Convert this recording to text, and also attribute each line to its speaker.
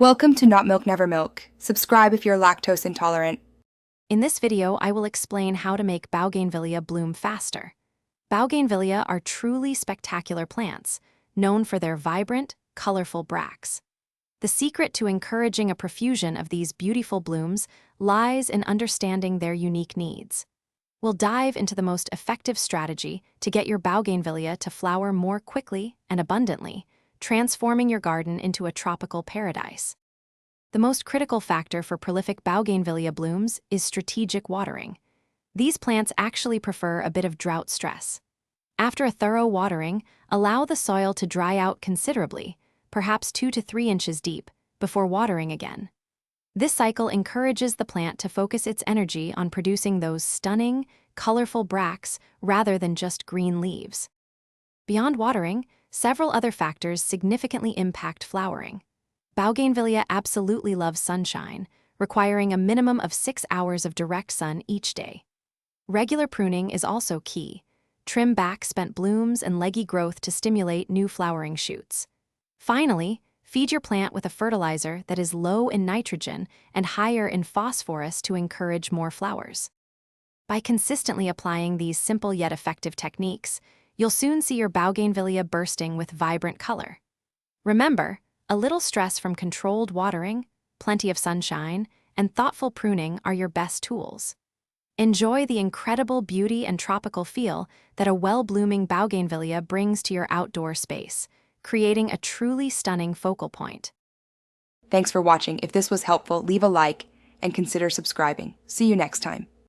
Speaker 1: Welcome to Not Milk Never Milk. Subscribe if you're lactose intolerant.
Speaker 2: In this video, I will explain how to make Bougainvillea bloom faster. Bougainvillea are truly spectacular plants, known for their vibrant, colorful bracts. The secret to encouraging a profusion of these beautiful blooms lies in understanding their unique needs. We'll dive into the most effective strategy to get your Bougainvillea to flower more quickly and abundantly, transforming your garden into a tropical paradise. The most critical factor for prolific Bougainvillea blooms is strategic watering. These plants actually prefer a bit of drought stress. After a thorough watering, allow the soil to dry out considerably, perhaps 2 to 3 inches deep, before watering again. This cycle encourages the plant to focus its energy on producing those stunning, colorful bracts rather than just green leaves. Beyond watering, several other factors significantly impact flowering. Bougainvillea absolutely loves sunshine, requiring a minimum of 6 hours of direct sun each day. Regular pruning is also key. Trim back spent blooms and leggy growth to stimulate new flowering shoots. Finally, feed your plant with a fertilizer that is low in nitrogen and higher in phosphorus to encourage more flowers. By consistently applying these simple yet effective techniques, you'll soon see your Bougainvillea bursting with vibrant color. Remember, a little stress from controlled watering, plenty of sunshine, and thoughtful pruning are your best tools. Enjoy the incredible beauty and tropical feel that a well-blooming Bougainvillea brings to your outdoor space, creating a truly stunning focal point.
Speaker 1: Thanks for watching. If this was helpful, leave a like and consider subscribing. See you next time.